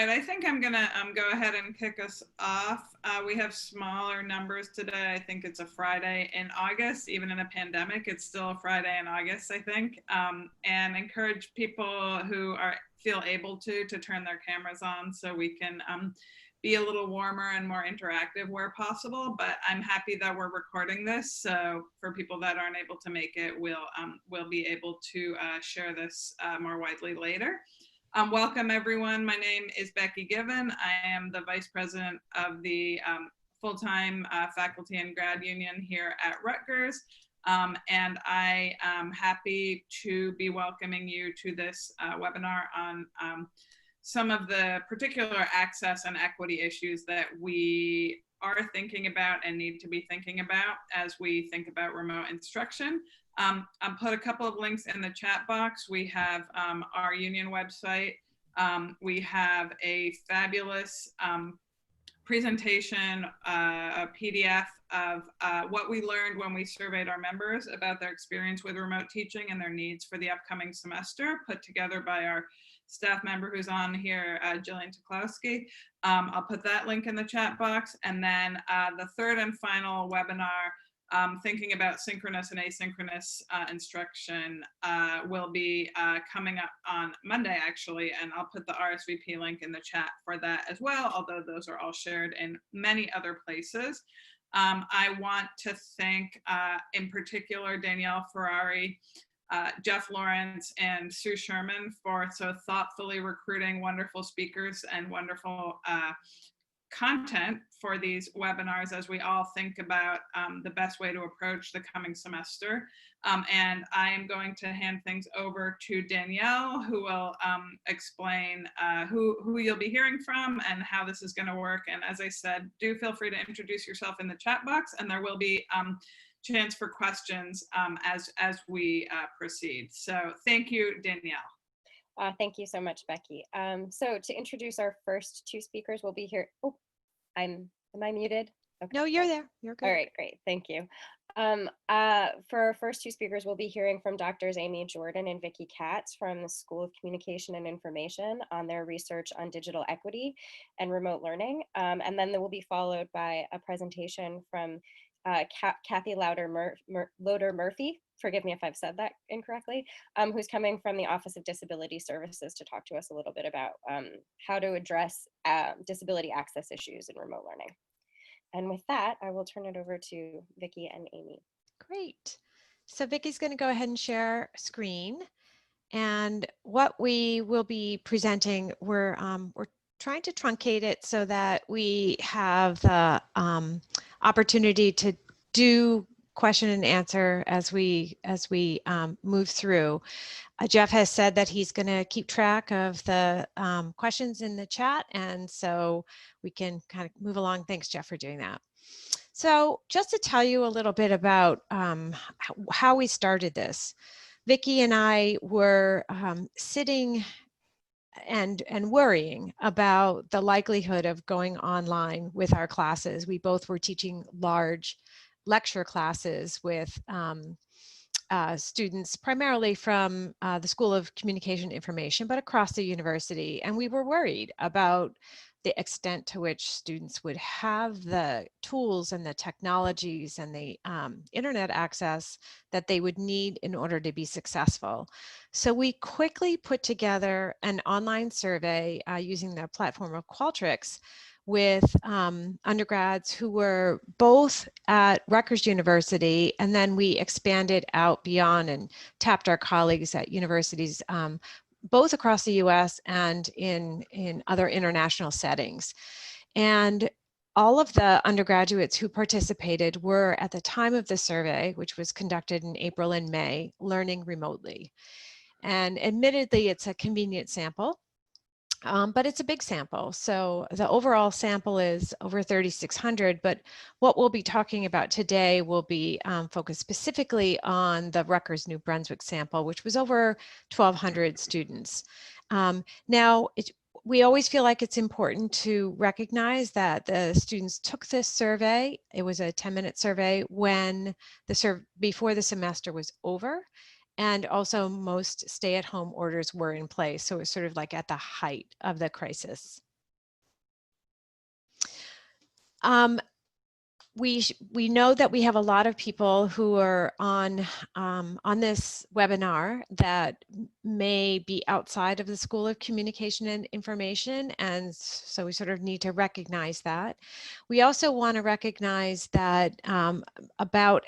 right, I think I'm gonna go ahead and kick us off. We have smaller numbers today. I think it's a Friday in August. Even in a pandemic, it's still a Friday in August, I think. And encourage people who feel able to turn their cameras on so we can be a little warmer and more interactive where possible. But I'm happy that we're recording this, so for people that aren't able to make it, we'll be able to share this more widely later. Welcome everyone. My name is Becky Given. I am the Vice President of the full-time faculty and grad union here at Rutgers. And I am happy to be welcoming you to this webinar on some of the particular access and equity issues that we are thinking about and need to be thinking about as we think about remote instruction. I'll put a couple of links in the chat box. We have our union website. We have a fabulous presentation, a PDF of what we learned when we surveyed our members about their experience with remote teaching and their needs for the upcoming semester, put together by our staff member who's on here, Jillian Tuklowski. I'll put that link in the chat box. And then the third and final webinar, thinking about synchronous and asynchronous instruction, will be coming up on Monday, actually, and I'll put the RSVP link in the chat for that as well, although those are all shared in many other places. I want to thank, in particular, Danielle Ferrari, Jeff Lawrence, and Sue Sherman for so thoughtfully recruiting wonderful speakers and wonderful content for these webinars as we all think about the best way to approach the coming semester. And I am going to hand things over to Danielle, who will explain who you'll be hearing from and how this is going to work. And as I said, do feel free to introduce yourself in the chat box, and there will be chance for questions as we proceed. So thank you, Danielle. Thank you so much, Becky. So to introduce our first two speakers, we'll be here. Oh, am I muted? Okay. No, you're there. You're good. All right, great. Thank you. For our first two speakers, we'll be hearing from Drs. Amy Jordan and Vikki Katz from the School of Communication and Information on their research on digital equity and remote learning. And then they will be followed by a presentation from Kathy Loder-Murphy, forgive me if I've said that incorrectly, who's coming from the Office of Disability Services to talk to us a little bit about how to address disability access issues in remote learning. And with that, I will turn it over to Vikki and Amy. Great. So Vicki's going to go ahead and share screen. And what we will be presenting, we're trying to truncate it so that we have the opportunity to do question and answer as we move through. Jeff has said that he's going to keep track of the questions in the chat, and so we can kind of move along. Thanks, Jeff, for doing that. So just to tell you a little bit about how we started this, Vikki and I were sitting and worrying about the likelihood of going online with our classes. We both were teaching large lecture classes with students primarily from the School of Communication Information, but across the university. And we were worried about the extent to which students would have the tools and the technologies and the internet access that they would need in order to be successful. So we quickly put together an online survey using the platform of Qualtrics with undergrads who were both at Rutgers University, and then we expanded out beyond and tapped our colleagues at universities both across the US and in other international settings. And all of the undergraduates who participated were, at the time of the survey, which was conducted in April and May, learning remotely. And admittedly, it's a convenient sample. But it's a big sample. So the overall sample is over 3,600, but what we'll be talking about today will be focused specifically on the Rutgers New Brunswick sample, which was over 1,200 students. Now, we always feel like it's important to recognize that the students took this survey. It was a 10-minute survey before the semester was over. And also most stay-at-home orders were in place. So it was sort of like at the height of the crisis. We know that we have a lot of people who are on this webinar that may be outside of the School of Communication and Information, and so we sort of need to recognize that. We also want to recognize that about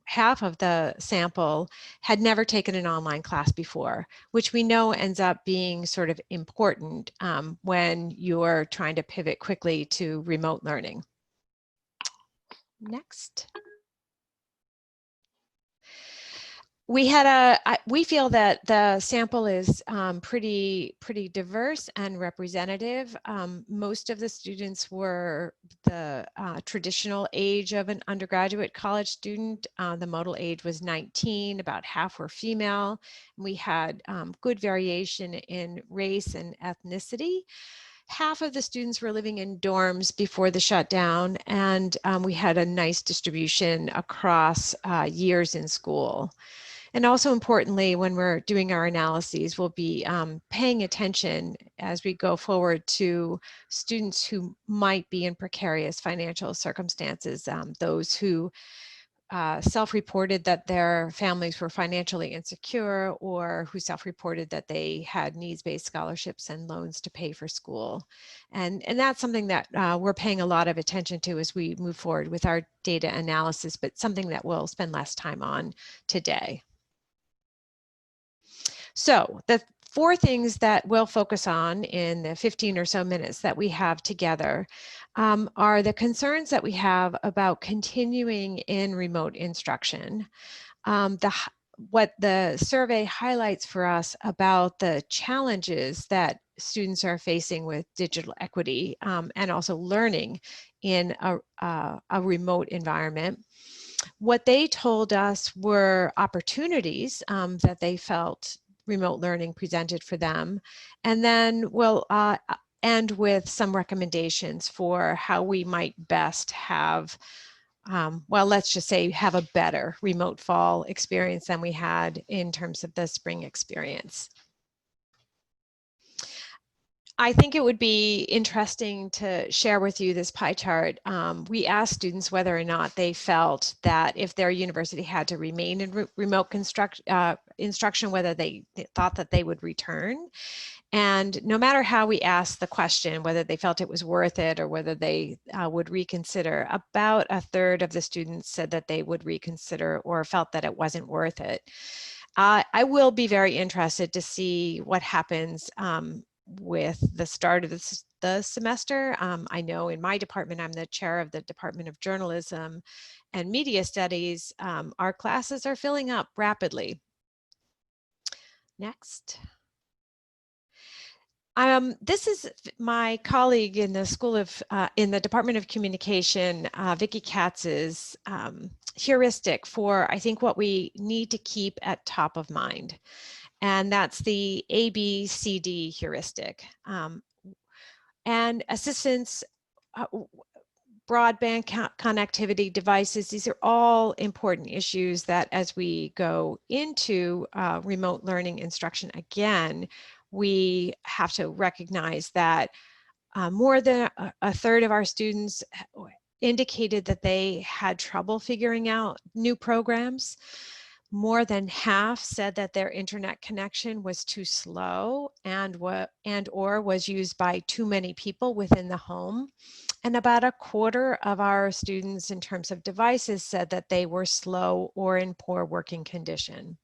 half of the sample had never taken an online class before, which we know ends up being sort of important when you're trying to pivot quickly to remote learning. Next. We feel that the sample is pretty diverse and representative. Most of the students were the traditional age of an undergraduate college student. The modal age was 19, about half were female. We had good variation in race and ethnicity. Half of the students were living in dorms before the shutdown, and we had a nice distribution across years in school. And also importantly, when we're doing our analyses, we'll be paying attention as we go forward to students who might be in precarious financial circumstances, those who self-reported that their families were financially insecure, or who self-reported that they had needs-based scholarships and loans to pay for school. And that's something that we're paying a lot of attention to as we move forward with our data analysis, but something that we'll spend less time on today. So the 4 things that we'll focus on in the 15 or so minutes that we have together are the concerns that we have about continuing in remote instruction, what the survey highlights for us about the challenges that students are facing with digital equity and also learning in a remote environment. What they told us were opportunities that they felt remote learning presented for them. And then we'll end with some recommendations for how we might best have, well, let's just say have a better remote fall experience than we had in terms of the spring experience. I think it would be interesting to share with you this pie chart. We asked students whether or not they felt that if their university had to remain in remote instruction, whether they thought that they would return. And no matter how we asked the question, whether they felt it was worth it or whether they would reconsider, about a third of the students said that they would reconsider or felt that it wasn't worth it. I will be very interested to see what happens with the start of the semester. I know in my department, I'm the chair of the Department of Journalism and Media Studies. Our classes are filling up rapidly. Next. This is my colleague in the School of, in the Department of Communication, Vikki Katz's heuristic for, I think, what we need to keep at top of mind. And that's the ABCD heuristic. And assistance, broadband connectivity devices, these are all important issues that as we go into remote learning instruction again, we have to recognize that more than a third of our students indicated that they had trouble figuring out new programs. More than half said that their internet connection was too slow and or was used by too many people within the home. And about a quarter of our students in terms of devices said that they were slow or in poor working condition.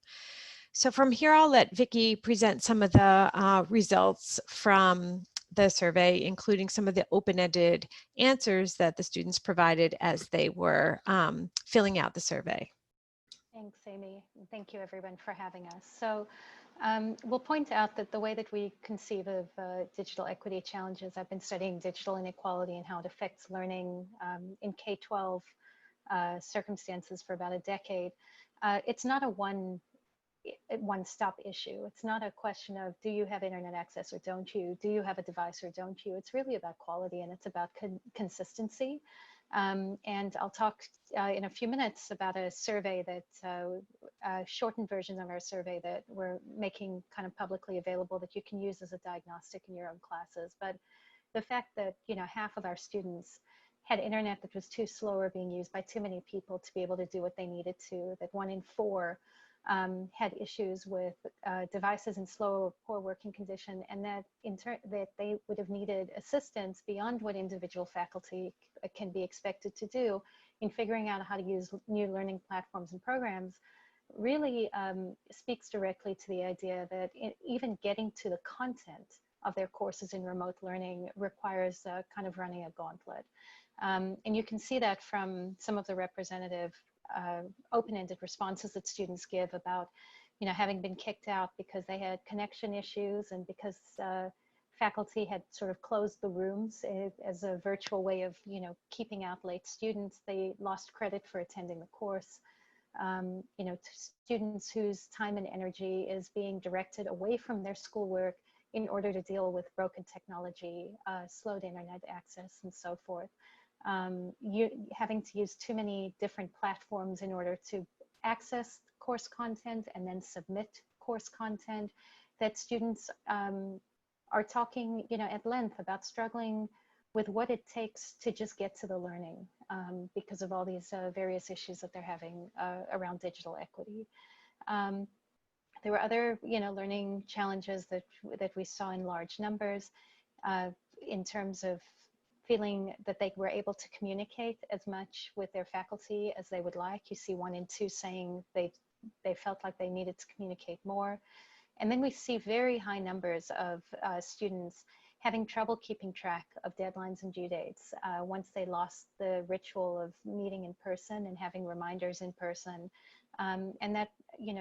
So from here, I'll let Vikki present some of the results from the survey, including some of the open-ended answers that the students provided as they were filling out the survey. Thanks, Amy. And thank you, everyone, for having us. So we'll point out that the way that we conceive of digital equity challenges, I've been studying digital inequality and how it affects learning in K-12 circumstances for about a decade. It's not a one-stop issue. It's not a question of, do you have internet access or don't you? Do you have a device or don't you? It's really about quality, and it's about consistency. And I'll talk in a few minutes about a survey that, a shortened version of our survey that we're making kind of publicly available that you can use as a diagnostic in your own classes. But the fact that, half of our students had internet that was too slow or being used by too many people to be able to do what they needed to, that 1 in 4 had issues with devices in slow or poor working condition, and that that they would have needed assistance beyond what individual faculty can be expected to do in figuring out how to use new learning platforms and programs, really speaks directly to the idea that even getting to the content of their courses in remote learning requires kind of running a gauntlet. And you can see that from some of the representative open-ended responses that students give about, having been kicked out because they had connection issues and because faculty had sort of closed the rooms as a virtual way of, keeping out late students. They lost credit for attending the course. To students whose time and energy is being directed away from their schoolwork in order to deal with broken technology, slowed internet access, and so forth. You having to use too many different platforms in order to access course content and then submit course content, that students are talking, at length about struggling with what it takes to just get to the learning because of all these various issues that they're having around digital equity. There were other, learning challenges that we saw in large numbers in terms of feeling that they were able to communicate as much with their faculty as they would like. You see 1 in 2 saying they felt like they needed to communicate more. And then we see very high numbers of students having trouble keeping track of deadlines and due dates once they lost the ritual of meeting in person and having reminders in person. And that,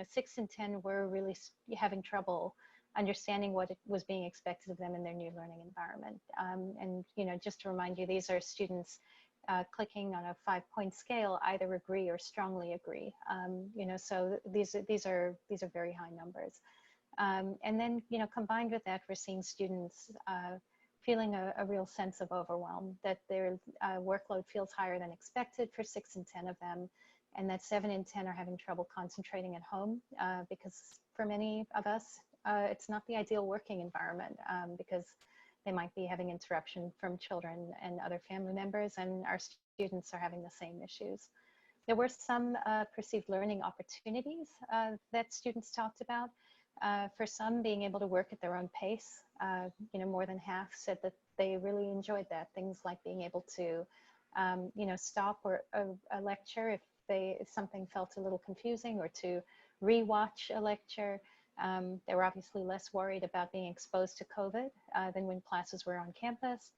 6 in 10 were really having trouble understanding what was being expected of them in their new learning environment. And, just to remind you, these are students clicking on a 5-point scale, either agree or strongly agree. So these are very high numbers. And then, combined with that, we're seeing students feeling a real sense of overwhelm, that their workload feels higher than expected for 6 in 10 of them, and that 7 in 10 are having trouble concentrating at home because for many of us, it's not the ideal working environment because they might be having interruption from children and other family members, and our students are having the same issues. There were some perceived learning opportunities that students talked about. For some, being able to work at their own pace. More than half said that they really enjoyed that. Things like being able to, stop a lecture if something felt a little confusing, or to rewatch a lecture. They were obviously less worried about being exposed to COVID than when classes were on campus.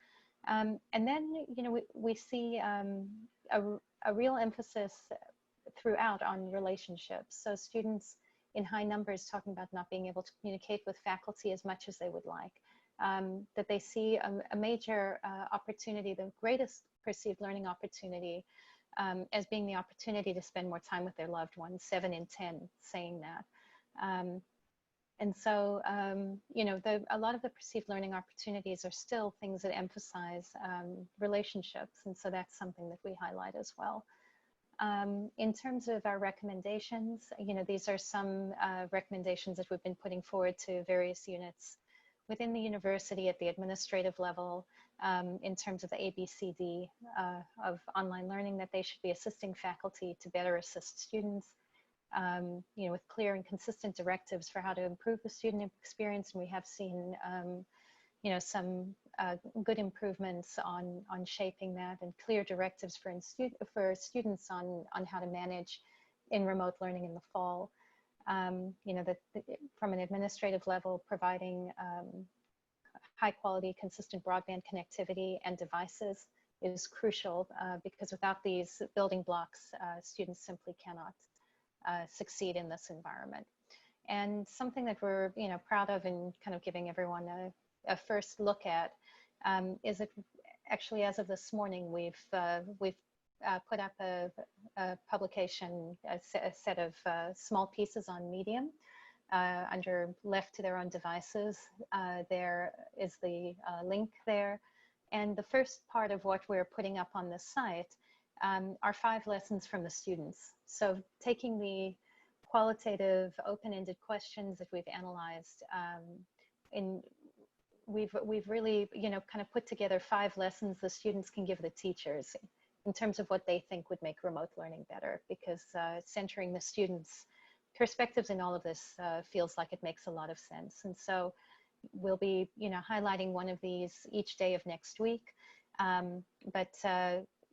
And then, we see a real emphasis throughout on relationships. So students in high numbers talking about not being able to communicate with faculty as much as they would like, that they see a major opportunity, the greatest perceived learning opportunity, as being the opportunity to spend more time with their loved ones, 7 in 10 saying that. And so, a lot of the perceived learning opportunities are still things that emphasize relationships, and so that's something that we highlight as well. In terms of our recommendations, these are some recommendations that we've been putting forward to various units within the university at the administrative level in terms of the ABCD of online learning, that they should be assisting faculty to better assist students, with clear and consistent directives for how to improve the student experience. And we have seen some good improvements on shaping that, and clear directives for students on how to manage in remote learning in the fall. That from an administrative level, providing high quality, consistent broadband connectivity and devices is crucial because without these building blocks, students simply cannot succeed in this environment. And something that we're proud of and kind of giving everyone a first look at is that actually, as of this morning, we've put up a publication, a set of small pieces on Medium under left to their own devices. There is the link there. And the first part of what we're putting up on this site are 5 lessons from the students. So taking the qualitative, open-ended questions that we've analyzed we've really, you know, kind of put together 5 lessons the students can give the teachers in terms of what they think would make remote learning better, because centering the students' perspectives in all of this feels like it makes a lot of sense. And so we'll be, you know, highlighting one of these each day of next week. But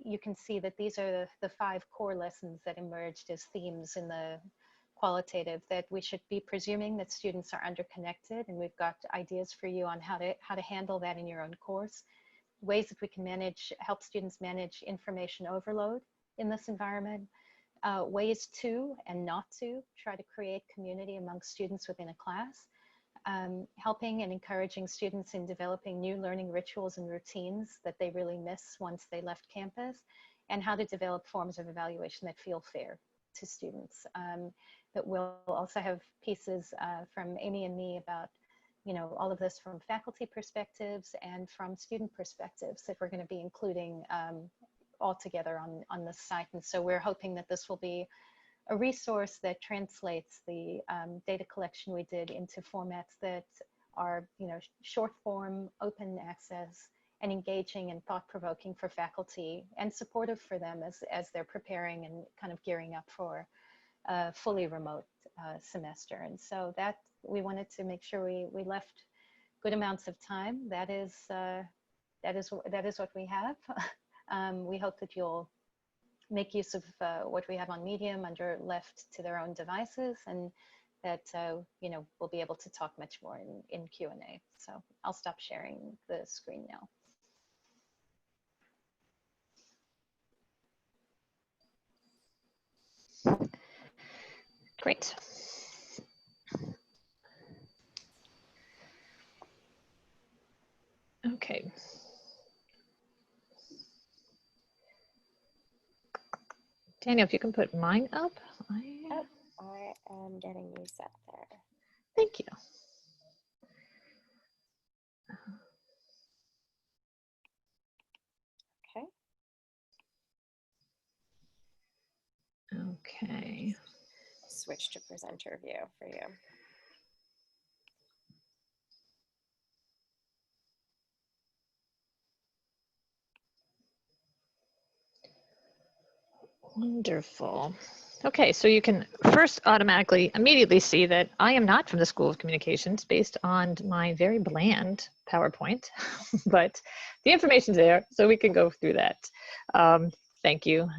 you can see that these are the 5 core lessons that emerged as themes in the qualitative, that we should be presuming that students are underconnected, and we've got ideas for you on how to handle that in your own course. Ways that we can help students manage information overload in this environment. Ways to and not to try to create community among students within a class. Helping and encouraging students in developing new learning rituals and routines that they really miss once they left campus, and how to develop forms of evaluation that feel fair to students. That we'll also have pieces from Amy and me about, you know, all of this from faculty perspectives and from student perspectives that we're going to be including all together on the site. And so we're hoping that this will be a resource that translates the data collection we did into formats that are, you know, short form, open access, and engaging and thought-provoking for faculty, and supportive for them as they're preparing and kind of gearing up for a fully remote semester. And so that we wanted to make sure we left good amounts of time. That is what we have. We hope that you'll make use of what we have on Medium under left to their own devices, and that you know, we'll be able to talk much more in Q&A. So I'll stop sharing the screen now. Great. Okay. Daniel, if you can put mine up. I am getting you set there. Thank you. Okay. Okay. Switch to presenter view for you. Wonderful. Okay, so you can first immediately see that I am not from the School of Communications based on my very bland PowerPoint, but the information's there, so we can go through that. Thank you.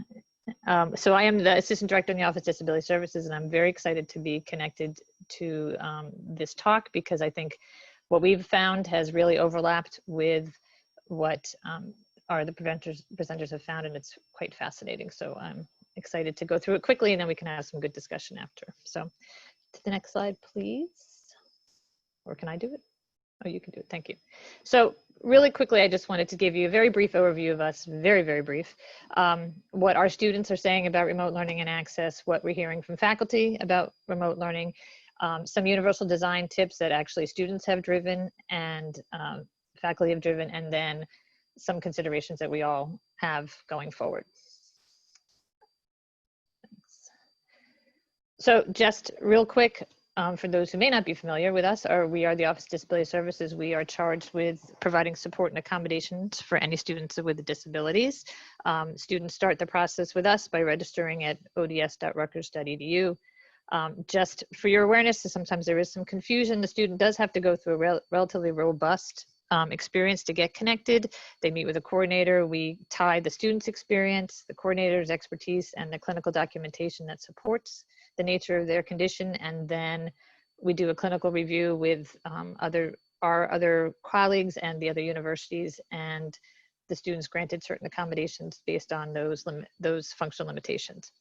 So I am the Assistant Director in the Office of Disability Services, and I'm very excited to be connected to this talk, because I think what we've found has really overlapped with what the presenters have found, and it's quite fascinating. So I'm excited to go through it quickly, and then we can have some good discussion after. So to the next slide, please. Or can I do it? Oh, you can do it. Thank you. So really quickly, I just wanted to give you a very brief overview of us, very, very brief. What our students are saying about remote learning and access, what we're hearing from faculty about remote learning, some universal design tips that actually students have driven and faculty have driven, and then some considerations that we all have going forward. Thanks. So just real quick, for those who may not be familiar with us, we are the Office of Disability Services. We are charged with providing support and accommodations for any students with disabilities. Students start the process with us by registering at ods.rutgers.edu. Just for your awareness, sometimes there is some confusion. The student does have to go through a relatively robust experience to get connected. They meet with a coordinator. We tie the student's experience, the coordinator's expertise, and the clinical documentation that supports the nature of their condition, and then we do a clinical review with our other colleagues and the other universities, and the students granted certain accommodations based on those functional limitations.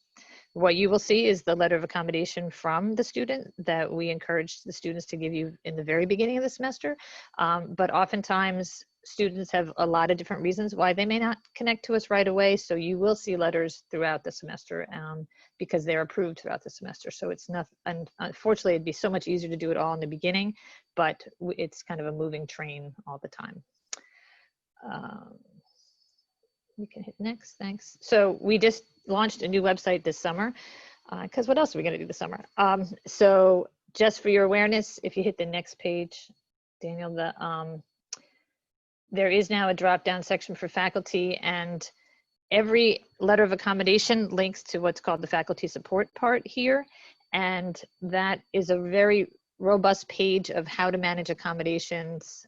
What you will see is the letter of accommodation from the student that we encourage the students to give you in the very beginning of the semester. But oftentimes students have a lot of different reasons why they may not connect to us right away. So you will see letters throughout the semester because they're approved throughout the semester. So it's not, and unfortunately, it'd be so much easier to do it all in the beginning, but it's kind of a moving train all the time. We can hit next, thanks. So we just launched a new website this summer, because what else are we gonna do this summer? So just for your awareness, if you hit the next page, Daniel, There is now a drop-down section for faculty, and every letter of accommodation links to what's called the faculty support part here. And that is a very robust page of how to manage accommodations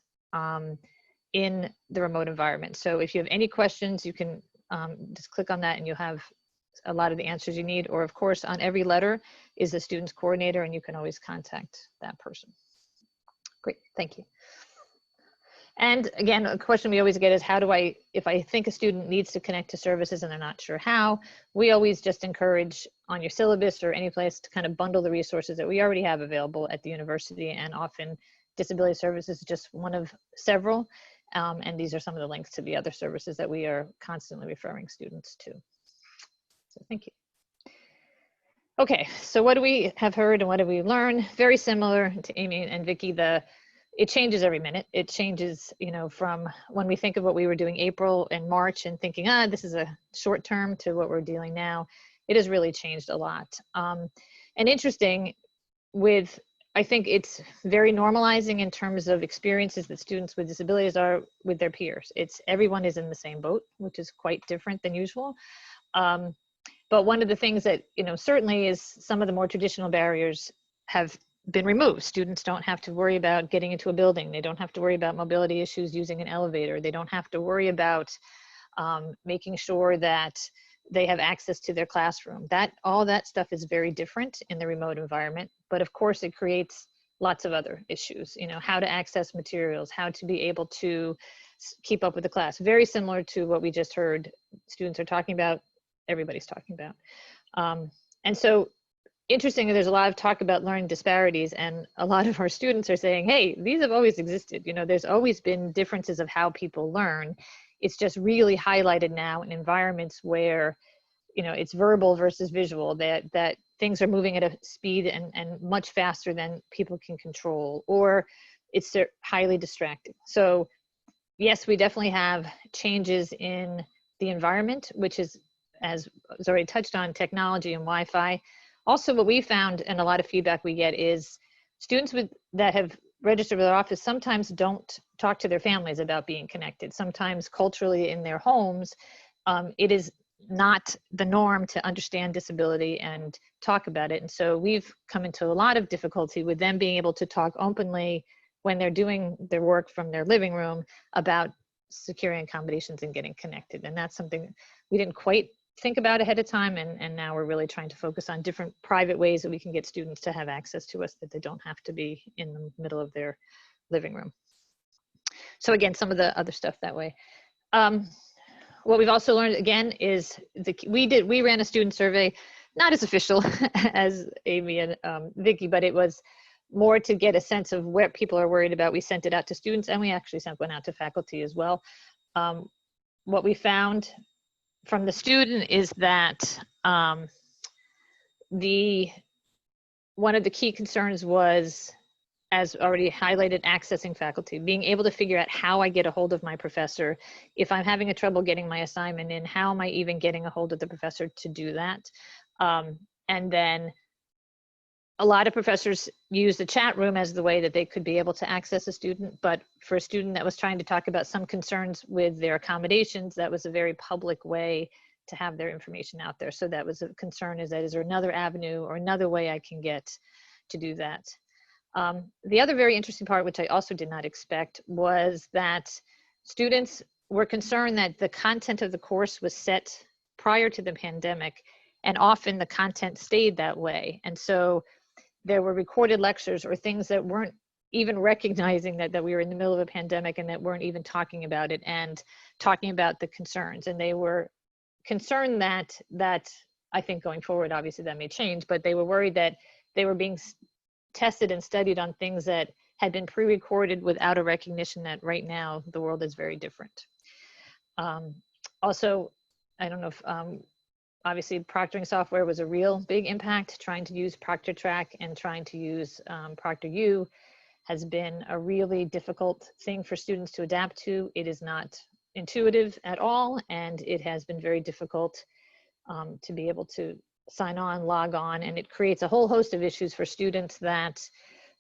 in the remote environment. So if you have any questions, you can just click on that and you'll have a lot of the answers you need. Or of course, on every letter is the student's coordinator, and you can always contact that person. Great, thank you. And again, a question we always get is, how do I, if I think a student needs to connect to services and they're not sure how, we always just encourage on your syllabus or any place to kind of bundle the resources that we already have available at the university, and often disability services is just one of several. And these are some of the links to the other services that we are constantly referring students to. So thank you. Okay, so what do we have heard and what have we learned? Very similar to Amy and Vikki, it changes every minute. It changes, you know, from when we think of what we were doing April and March and thinking, this is a short term, to what we're dealing now. It has really changed a lot. And interesting I think it's very normalizing in terms of experiences that students with disabilities are with their peers. Everyone is in the same boat, which is quite different than usual. But one of the things that, you know, certainly is some of the more traditional barriers have been removed. Students don't have to worry about getting into a building. They don't have to worry about mobility issues using an elevator. They don't have to worry about making sure that they have access to their classroom. All that stuff is very different in the remote environment, but of course it creates lots of other issues, you know, how to access materials, how to be able to keep up with the class. Very similar to what we just heard students are talking about, everybody's talking about. And so interestingly, there's a lot of talk about learning disparities, and a lot of our students are saying, hey, these have always existed. You know, there's always been differences of how people learn. It's just really highlighted now in environments where, you know, it's verbal versus visual, that things are moving at a speed and much faster than people can control, or it's highly distracting. So yes, we definitely have changes in the environment, which is, as was already touched on, technology and Wi-Fi. Also, what we found, and a lot of feedback we get, is students that have registered with our office sometimes don't talk to their families about being connected. Sometimes culturally in their homes, it is not the norm to understand disability and talk about it. And so we've come into a lot of difficulty with them being able to talk openly when they're doing their work from their living room about securing accommodations and getting connected. And that's something we didn't quite think about ahead of time, and now we're really trying to focus on different private ways that we can get students to have access to us, that they don't have to be in the middle of their living room. So again, some of the other stuff that way. What we've also learned again is we ran a student survey, not as official as Amy and Vikki, but it was more to get a sense of what people are worried about. We sent it out to students, and we actually sent one out to faculty as well. What we found from the student is that one of the key concerns was, as already highlighted, accessing faculty, being able to figure out how I get a hold of my professor. If I'm having a trouble getting my assignment in, how am I even getting a hold of the professor to do that? And then a lot of professors use the chat room as the way that they could be able to access a student, but for a student that was trying to talk about some concerns with their accommodations, that was a very public way to have their information out there. So that was a concern, is there another avenue or another way I can get to do that? The other very interesting part, which I also did not expect, was that students were concerned that the content of the course was set prior to the pandemic, and often the content stayed that way. And so there were recorded lectures or things that weren't even recognizing that we were in the middle of a pandemic, and that weren't even talking about it and talking about the concerns. And they were concerned that I think going forward, obviously that may change, but they were worried that they were being tested and studied on things that had been pre-recorded without a recognition that right now the world is very different. Also, I don't know if obviously proctoring software was a real big impact. Trying to use ProctorTrack and trying to use ProctorU has been a really difficult thing for students to adapt to. It is not intuitive at all, and it has been very difficult to be able to sign on, log on, and it creates a whole host of issues for students that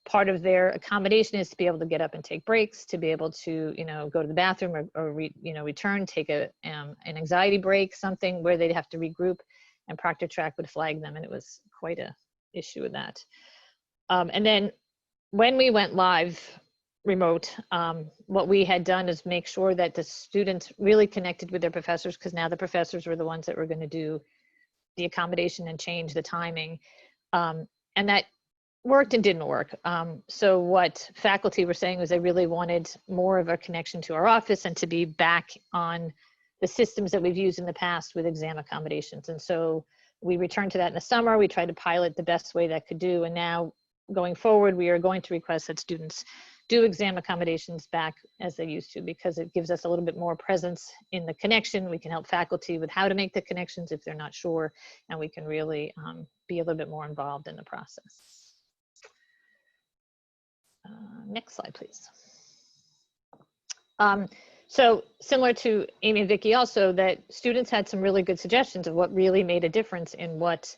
part of their accommodation is to be able to get up and take breaks, to be able to, go to the bathroom or return, take an anxiety break, something where they'd have to regroup, and Proctor Track would flag them, and it was quite a issue with that. And then when we went live remote, what we had done is make sure that the students really connected with their professors, because now the professors were the ones that were going to do the accommodation and change the timing. And that worked and didn't work. So what faculty were saying was they really wanted more of a connection to our office and to be back on the systems that we've used in the past with exam accommodations. And so we returned to that in the summer. We tried to pilot the best way that could do. And now going forward, we are going to request that students do exam accommodations back as they used to, because it gives us a little bit more presence in the connection. We can help faculty with how to make the connections if they're not sure, and we can really be a little bit more involved in the process. Next slide, please. So similar to Amy and Vikki also, that students had some really good suggestions of what really made a difference in what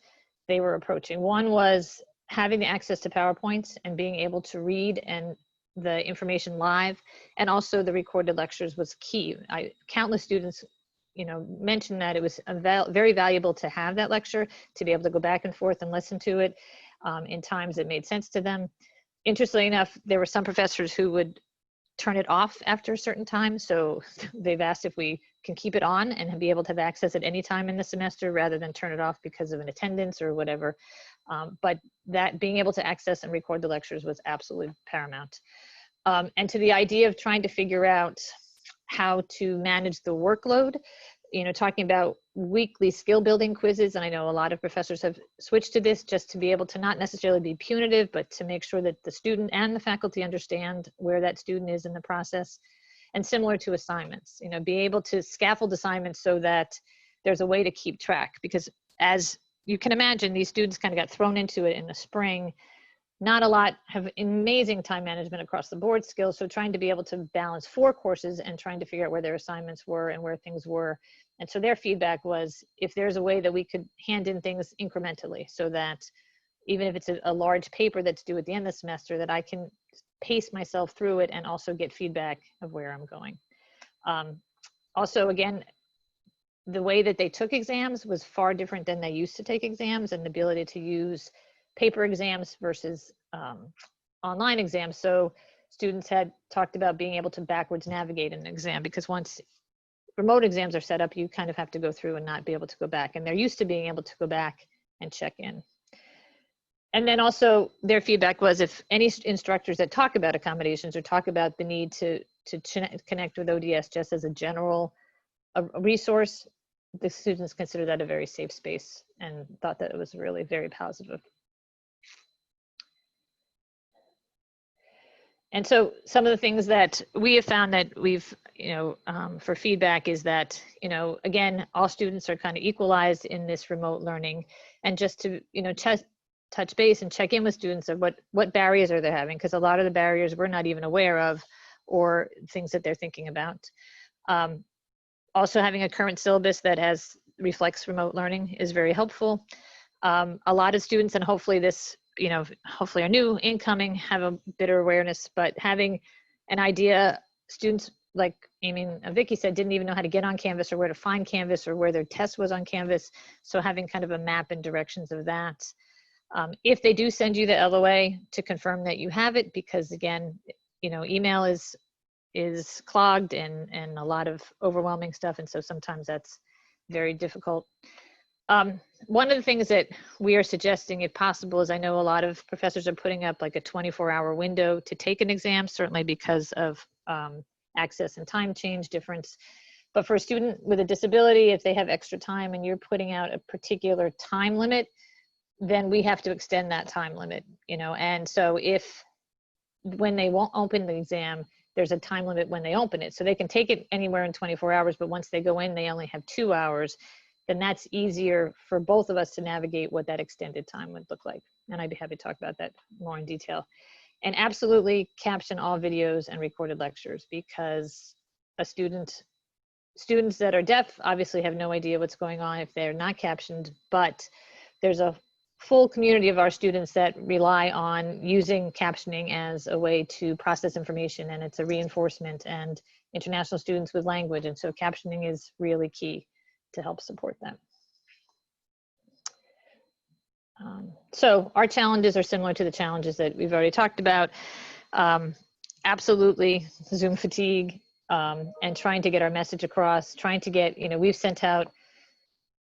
they were approaching. One was having the access to PowerPoints and being able to read and the information live, and also the recorded lectures was key. Countless students, mentioned that it was very valuable to have that lecture, to be able to go back and forth and listen to it in times that made sense to them. Interestingly enough, there were some professors who would turn it off after a certain time. So they've asked if we can keep it on and be able to have access at any time in the semester rather than turn it off because of an attendance or whatever. But that being able to access and record the lectures was absolutely paramount. And to the idea of trying to figure out how to manage the workload, talking about weekly skill building quizzes. And I know a lot of professors have switched to this just to be able to not necessarily be punitive, but to make sure that the student and the faculty understand where that student is in the process. And similar to assignments, be able to scaffold assignments so that there's a way to keep track, because as you can imagine, these students kind of got thrown into it in the spring. Not a lot have amazing time management across the board skills. So trying to be able to balance 4 courses and trying to figure out where their assignments were and where things were. And so their feedback was, if there's a way that we could hand in things incrementally, so that even if it's a large paper that's due at the end of the semester, that I can pace myself through it and also get feedback of where I'm going. Also, again, the way that they took exams was far different than they used to take exams, and the ability to use paper exams versus online exams. So students had talked about being able to backwards navigate an exam, because once remote exams are set up, you kind of have to go through and not be able to go back. And they're used to being able to go back and check in. And then also their feedback was, if any instructors that talk about accommodations or talk about the need to connect with ODS just as a general resource, the students consider that a very safe space and thought that it was really very positive. And so some of the things that we have found that we've, for feedback is that, again, all students are kind of equalized in this remote learning, and just to, touch base and check in with students of what barriers are they having, because a lot of the barriers we're not even aware of, or things that they're thinking about. Also having a current syllabus that reflects remote learning is very helpful. A lot of students, and hopefully this, hopefully our new incoming have a better awareness, but having an idea, students like Amy and Vikki said, didn't even know how to get on Canvas or where to find Canvas or where their test was on Canvas. So having kind of a map and directions of that. If they do send you the LOA, to confirm that you have it, because again, email is clogged and a lot of overwhelming stuff. And so sometimes that's very difficult. One of the things that we are suggesting, if possible, is I know a lot of professors are putting up like a 24-hour window to take an exam, certainly because of access and time change difference. But for a student with a disability, if they have extra time and you're putting out a particular time limit, then we have to extend that time limit, And so when they won't open the exam, there's a time limit when they open it. So they can take it anywhere in 24 hours, but once they go in, they only have 2 hours. Then that's easier for both of us to navigate what that extended time would look like. And I'd be happy to talk about that more in detail. And absolutely caption all videos and recorded lectures, because students that are deaf obviously have no idea what's going on if they're not captioned, but there's a full community of our students that rely on using captioning as a way to process information, and it's a reinforcement, and international students with language. And so captioning is really key to help support them. So our challenges are similar to the challenges that we've already talked about. Absolutely Zoom fatigue, and trying to get our message across, trying to get, we've sent out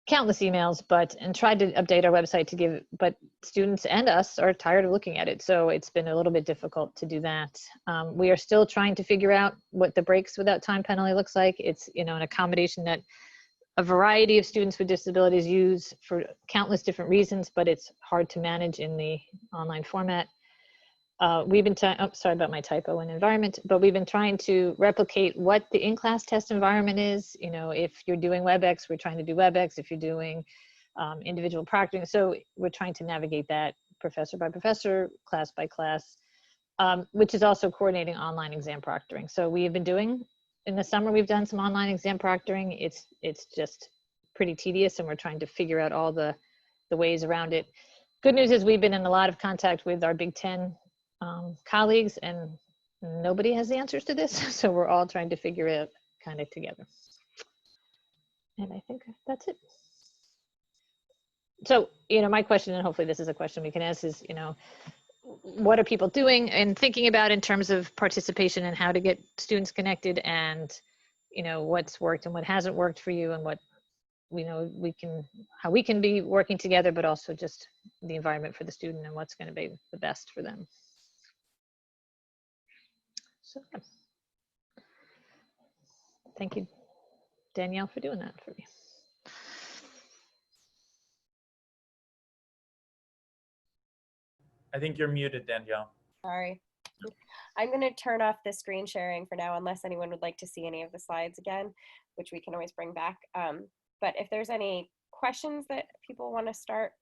countless emails, and tried to update our website to give, but students and us are tired of looking at it. So it's been a little bit difficult to do that. We are still trying to figure out what the breaks without time penalty looks like. It's, an accommodation that a variety of students with disabilities use for countless different reasons, but it's hard to manage in the online format. We've been, sorry about my typo in environment, but we've been trying to replicate what the in-class test environment is. If you're doing WebEx, we're trying to do WebEx. If you're doing individual proctoring, so we're trying to navigate that professor by professor, class by class, which is also coordinating online exam proctoring. So we have been doing, in the summer, we've done some online exam proctoring. It's just pretty tedious, and we're trying to figure out all the ways around it. Good news is we've been in a lot of contact with our Big Ten colleagues, and nobody has the answers to this. So we're all trying to figure it out kind of together. And I think that's it. So, my question, and hopefully this is a question we can ask, is, what are people doing and thinking about in terms of participation and how to get students connected, and, what's worked and what hasn't worked for you, and what, how we can be working together, but also just the environment for the student and what's going to be the best for them. So, thank you, Danielle, for doing that for me. I think you're muted, Danielle. Sorry. I'm going to turn off the screen sharing for now, unless anyone would like to see any of the slides again, which we can always bring back. But if there's any questions that people want to start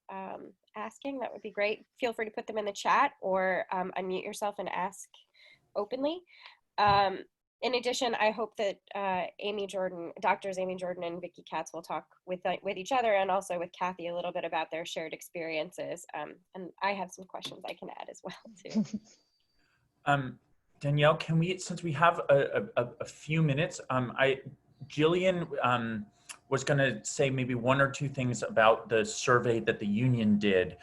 asking, that would be great. Feel free to put them in the chat, or unmute yourself and ask openly. In addition, I hope that Doctors Amy Jordan and Vikki Katz will talk with each other, and also with Kathy a little bit about their shared experiences. And I have some questions I can add as well too. Danielle, can we, since we have a few minutes, Jillian was going to say maybe one or two things about the survey that the union did.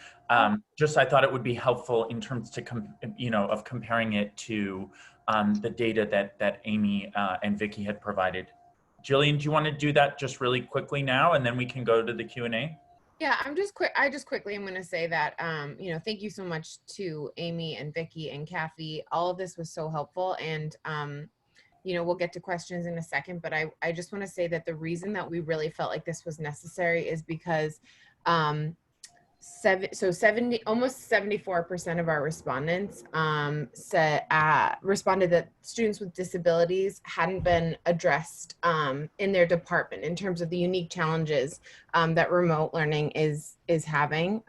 Just I thought it would be helpful in terms of comparing it to the data that Amy and Vikki had provided. Jillian, do you want to do that just really quickly now, and then we can go to the Q&A? Yeah, I just quickly am going to say that, thank you so much to Amy and Vikki and Kathy. All of this was so helpful, and, we'll get to questions in a second, but I just want to say that the reason that we really felt like this was necessary is because almost 74% of our respondents responded that students with disabilities hadn't been addressed in their department in terms of the unique challenges that remote learning is having.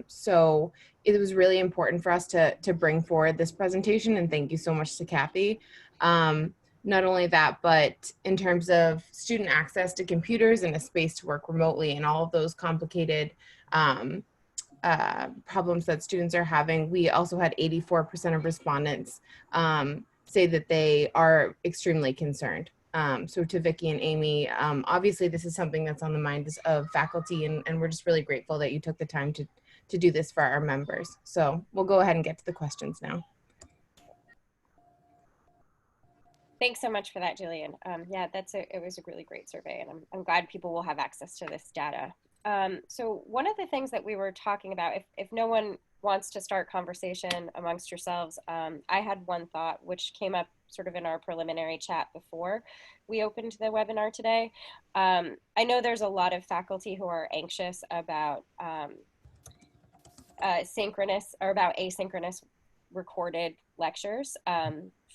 So it was really important for us to bring forward this presentation, and thank you so much to Kathy. Not only that, but in terms of student access to computers and a space to work remotely and all of those complicated problems that students are having, we also had 84% of respondents say that they are extremely concerned. So to Vikki and Amy, obviously this is something that's on the minds of faculty, and we're just really grateful that you took the time to do this for our members. So we'll go ahead and get to the questions now. Thanks so much for that, Jillian. Yeah, it was a really great survey, and I'm glad people will have access to this data. So one of the things that we were talking about, if no one wants to start conversation amongst yourselves, I had one thought which came up sort of in our preliminary chat before we opened the webinar today. I know there's a lot of faculty who are anxious about asynchronous recorded lectures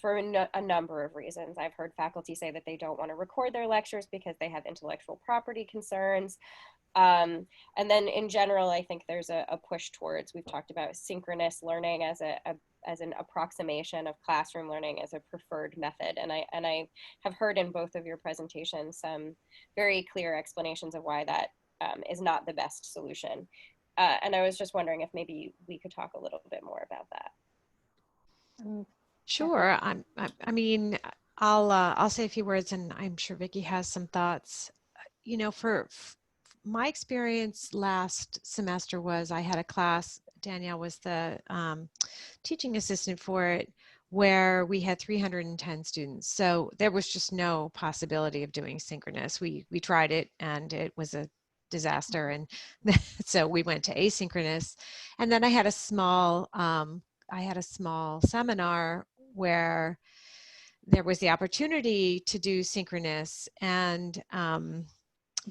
for a number of reasons. I've heard faculty say that they don't want to record their lectures because they have intellectual property concerns. And then in general, I think there's a push towards, we've talked about synchronous learning as an approximation of classroom learning as a preferred method. And I have heard in both of your presentations some very clear explanations of why that is not the best solution. And I was just wondering if maybe we could talk a little bit more about that. Sure. I mean, I'll say a few words, and I'm sure Vikki has some thoughts. You know, for my experience last semester was I had a class. Danielle was the teaching assistant for it, where we had 310 students. So there was just no possibility of doing synchronous. We tried it, and it was a disaster, and so we went to asynchronous. And then I had a small seminar where there was the opportunity to do synchronous, and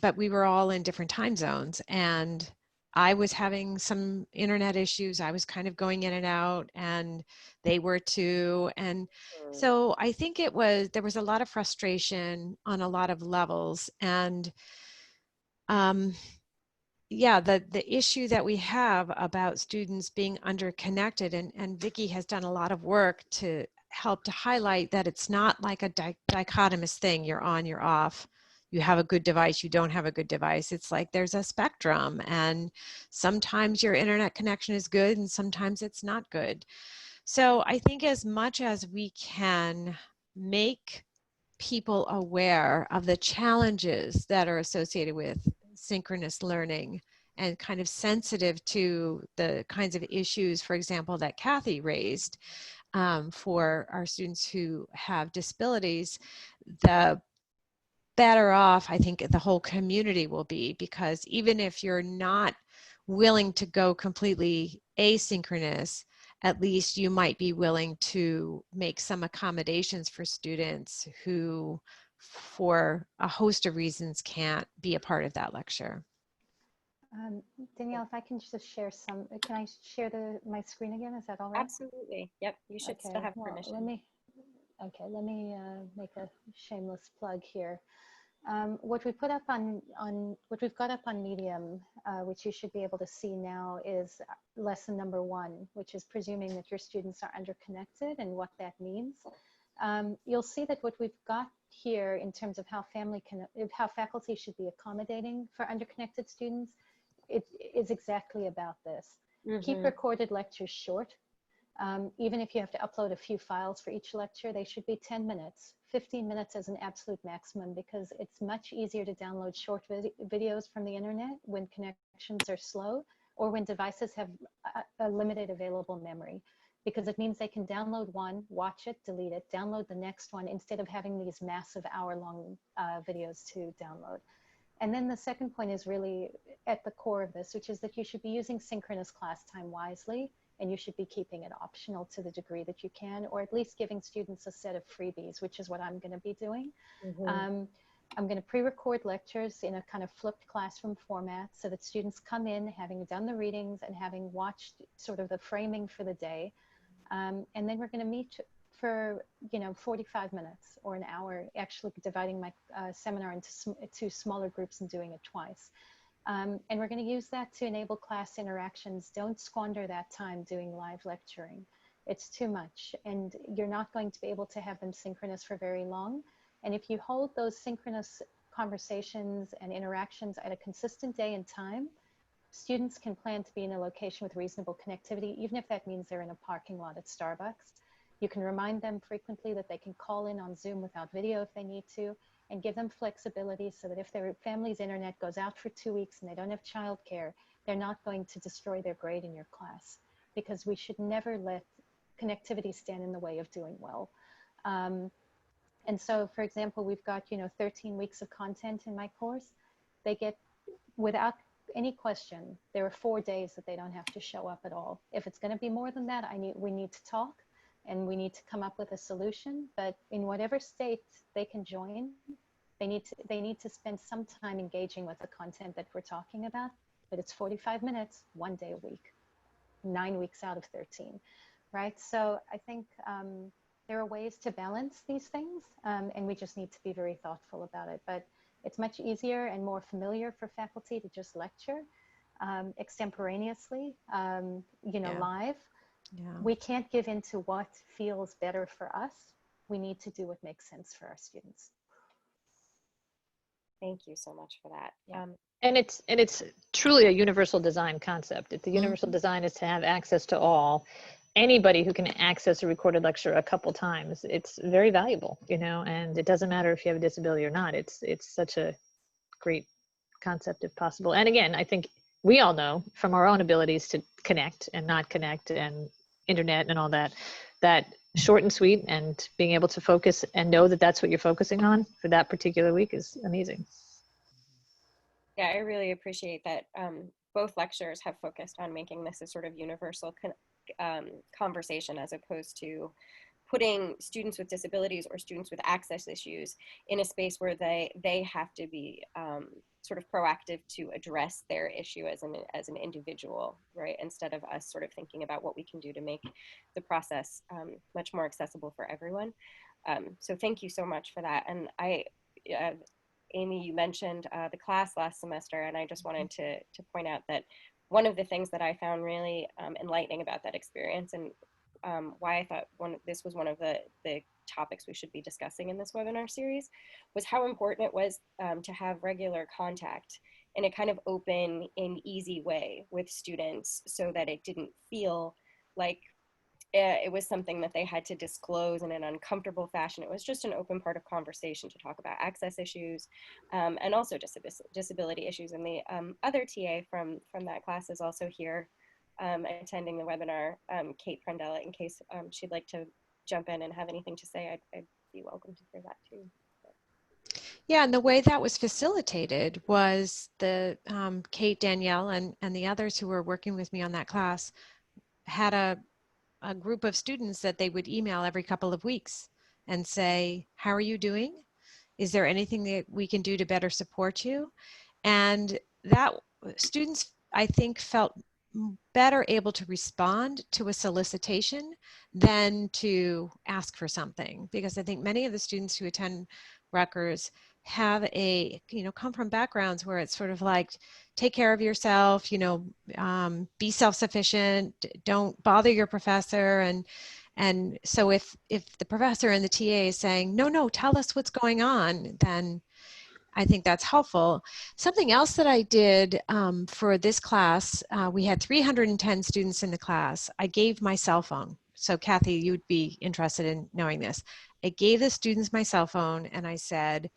but we were all in different time zones, and I was having some internet issues. I was kind of going in and out, and they were too. And so I think there was a lot of frustration on a lot of levels. And yeah, the issue that we have about students being underconnected, and Vikki has done a lot of work to help to highlight that it's not like a dichotomous thing. You're on, you're off. You have a good device, you don't have a good device. It's like there's a spectrum, and sometimes your internet connection is good and sometimes it's not good. So I think as much as we can make people aware of the challenges that are associated with synchronous learning and kind of sensitive to the kinds of issues, for example, that Kathy raised for our students who have disabilities, the better off I think the whole community will be, because even if you're not willing to go completely asynchronous, at least you might be willing to make some accommodations for students who, for a host of reasons, can't be a part of that lecture. Danielle, if I can just share can I share my screen again? Is that all right? Absolutely. Yep. You should Okay, still have well, permission. let me make a shameless plug here. What we put up what we've got up on Medium, which you should be able to see now, is lesson number 1, which is presuming that your students are underconnected and what that means. You'll see that what we've got here in terms of how faculty should be accommodating for underconnected students, it is exactly about this. Keep recorded lectures short. Even if you have to upload a few files for each lecture, they should be 10 minutes, 15 minutes as an absolute maximum, because it's much easier to download short videos from the internet when connections are slow or when devices have a limited available memory, because it means they can download one, watch it, delete it, download the next one, instead of having these massive hour-long videos to download. And then the second point is really at the core of this, which is that you should be using synchronous class time wisely, and you should be keeping it optional to the degree that you can, or at least giving students a set of freebies, which is what I'm going to be doing. I'm going to pre-record lectures in a kind of flipped classroom format so that students come in having done the readings and having watched sort of the framing for the day. And then we're going to meet for 45 minutes or an hour, actually dividing my seminar into smaller groups and doing it twice. And we're going to use that to enable class interactions. Don't squander that time doing live lecturing. It's too much, and you're not going to be able to have them synchronous for very long. And if you hold those synchronous conversations and interactions at a consistent day and time, students can plan to be in a location with reasonable connectivity, even if that means they're in a parking lot at Starbucks. You can remind them frequently that they can call in on Zoom without video if they need to, and give them flexibility so that if their family's internet goes out for 2 weeks and they don't have childcare, they're not going to destroy their grade in your class, because we should never let connectivity stand in the way of doing well. And so, for example, we've got 13 weeks of content in my course. They get, without any question, there are 4 days that they don't have to show up at all. If it's going to be more than that, we need to talk, and we need to come up with a solution. But in whatever state they can join, they need to spend some time engaging with the content that we're talking about. But it's 45 minutes, 1 day a week, 9 weeks out of 13, right? So I think there are ways to balance these things, and we just need to be very thoughtful about it. But it's much easier and more familiar for faculty to just lecture extemporaneously, live. Yeah. We can't give in to what feels better for us. We need to do what makes sense for our students. Thank you so much for that. Yeah. And it's truly a universal design concept. If the universal design is to have access to all, anybody who can access a recorded lecture a couple times, it's very valuable, you know, and it doesn't matter if you have a disability or not. It's such a great concept if possible. And again, I think we all know from our own abilities to connect and not connect and internet and all that, that short and sweet and being able to focus and know that that's what you're focusing on for that particular week is amazing. Yeah, I really appreciate that both lectures have focused on making this a sort of universal conversation, as opposed to putting students with disabilities or students with access issues in a space where they have to be sort of proactive to address their issue as an individual, right? Instead of us sort of thinking about what we can do to make the process much more accessible for everyone. So thank you so much for that. And Amy, you mentioned the class last semester, and I just wanted to point out that one of the things that I found really enlightening about that experience, and why I thought this was one of the topics we should be discussing in this webinar series, was how important it was to have regular contact in a kind of open and easy way with students, so that it didn't feel like it was something that they had to disclose in an uncomfortable fashion. It was just an open part of conversation to talk about access issues and also disability issues. And the other TA from that class is also here attending the webinar, Kate Prendella, in case she'd like to jump in and have anything to say. I'd be welcome to hear that too. Yeah, and the way that was facilitated was the Kate, Danielle, and the others who were working with me on that class had a group of students that they would email every couple of weeks and say, how are you doing? Is there anything that we can do to better support you? And that students, I think, felt better able to respond to a solicitation than to ask for something, because I think many of the students who attend Rutgers have come from backgrounds where it's sort of like, take care of yourself, be self-sufficient, don't bother your professor. And so if the professor and the TA is saying, no, tell us what's going on, then I think that's helpful. Something else that I did for this class, we had 310 students in the class. I gave my cell phone. So Kathy, you'd be interested in knowing this. I gave the students my cell phone and I said,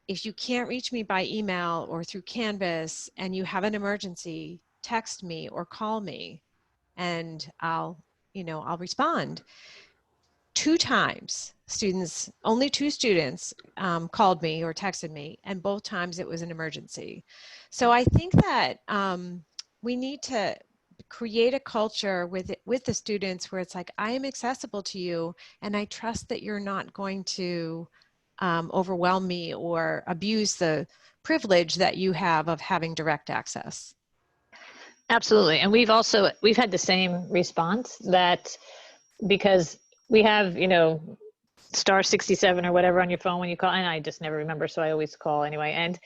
if you can't reach me by email or through Canvas and you have an emergency, text me or call me and I'll respond. 2 times only 2 students called me or texted me, and both times it was an emergency. So I think that we need to create a culture with the students where it's like, I am accessible to you and I trust that you're not going to overwhelm me or abuse the privilege that you have of having direct access. Absolutely. And we've had the same response, that because we have, star 67 or whatever on your phone when you call, and I just never remember, so I always call anyway. And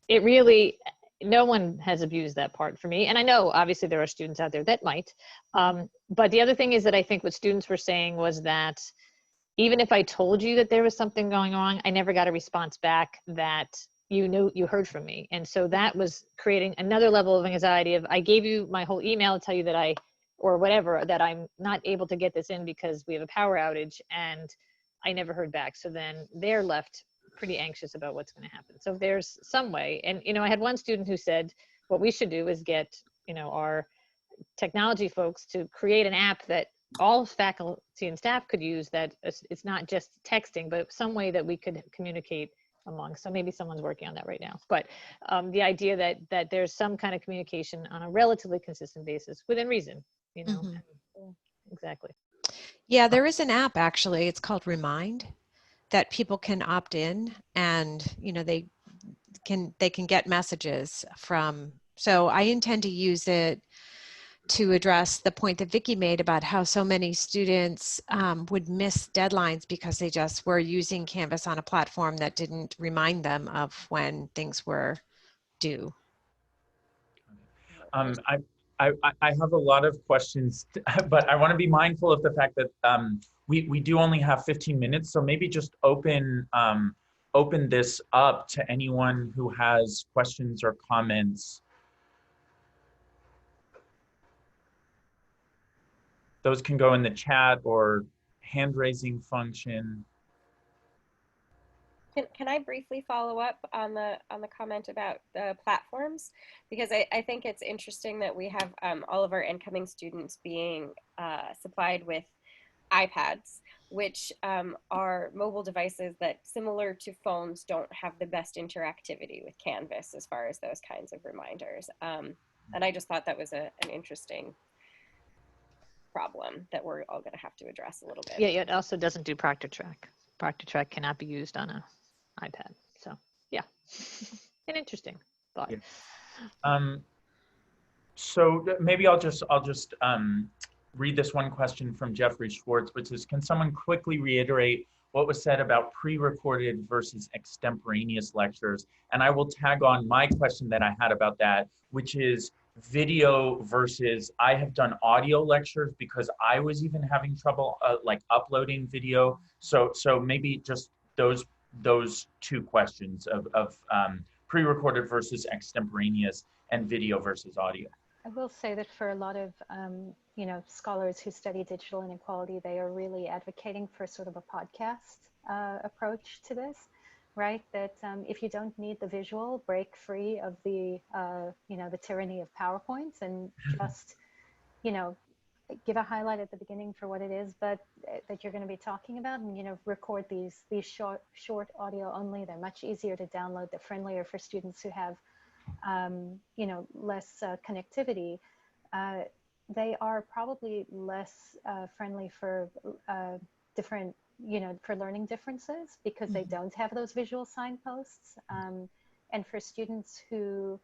it really, no one has abused that part for me. And I know obviously there are students out there that might, but the other thing is that I think what students were saying was that even if I told you that there was something going on, I never got a response back that you heard from me. And so that was creating another level of anxiety of, I gave you my whole email to tell you that or whatever, that I'm not able to get this in because we have a power outage, and I never heard back. So then they're left pretty anxious about what's going to happen. So there's some way. And, I had one student who said, what we should do is get, our technology folks to create an app that all faculty and staff could use, that it's not just texting, but some way that we could communicate among. So maybe someone's working on that right now. But the idea that there's some kind of communication on a relatively consistent basis within reason, Exactly. Yeah, there is an app actually. It's called Remind, that people can opt in, and they can get messages from. So I intend to use it to address the point that Vikki made about how so many students would miss deadlines because they just were using Canvas on a platform that didn't remind them of when things were due. I have a lot of questions, but I want to be mindful of the fact that we do only have 15 minutes, so maybe just open open this up to anyone who has questions or comments. Those can go in the chat or hand raising function. Can I briefly follow up on the comment about the platforms? Because I think it's interesting that we have all of our incoming students being supplied with iPads, which are mobile devices that, similar to phones, don't have the best interactivity with Canvas as far as those kinds of reminders. And I just thought that was an interesting problem that we're all going to have to address a little bit. Yeah, it also doesn't do Proctor Track. Proctor Track cannot be used on an iPad. So yeah, an interesting thought. Yeah. So maybe I'll just read this one question from Jeffrey Schwartz, which is, can someone quickly reiterate what was said about pre-recorded versus extemporaneous lectures? And I will tag on my question that I had about that, which is video versus, I have done audio lectures because I was even having trouble like uploading video. So maybe just those two questions of pre-recorded versus extemporaneous and video versus audio. I will say that for a lot of scholars who study digital inequality, they are really advocating for sort of a podcast approach to this, right? That if you don't need the visual, break free of the the tyranny of PowerPoints and just give a highlight at the beginning for what it is, but that you're going to be talking about, and record these short audio only. They're much easier to download. They're friendlier for students who have less connectivity. They are probably less friendly for different, for learning differences, because they don't have those visual signposts. And for students who,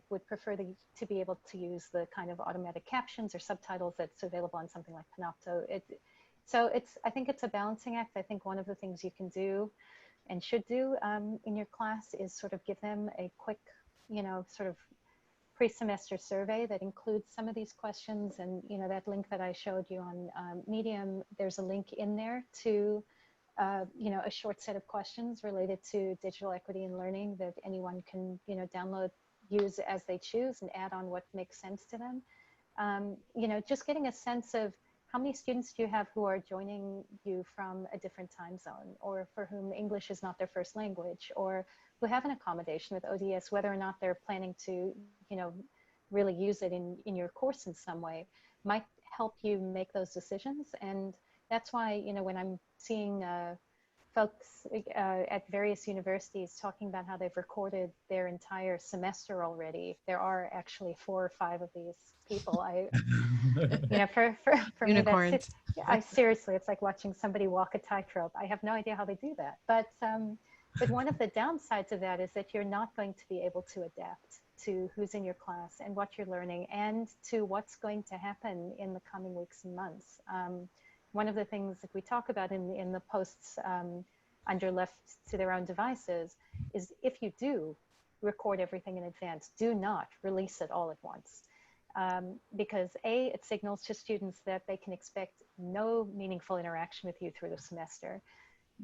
would prefer to be able to use the kind of automatic captions or subtitles that's available on something like Panopto. I think it's a balancing act. I think one of the things you can do and should do in your class is sort of give them a quick, sort of pre-semester survey that includes some of these questions. And, that link that I showed you on Medium, there's a link in there to, a short set of questions related to digital equity and learning that anyone can, download, use as they choose, and add on what makes sense to them. Just getting a sense of how many students do you have who are joining you from a different time zone, or for whom English is not their first language, or who have an accommodation with ODS, whether or not they're planning to, really use it in your course in some way, might help you make those decisions. And that's why, when I'm seeing folks at various universities talking about how they've recorded their entire semester already, there are actually 4 or 5 of these people. For Unicorns. me, seriously, it's like watching somebody walk a tightrope. I have no idea how they do that. But one of the downsides of that is that you're not going to be able to adapt to who's in your class and what you're learning, and to what's going to happen in the coming weeks and months. One of the things that we talk about in the posts under left to their own devices is, if you do record everything in advance, do not release it all at once. Because A, it signals to students that they can expect no meaningful interaction with you through the semester.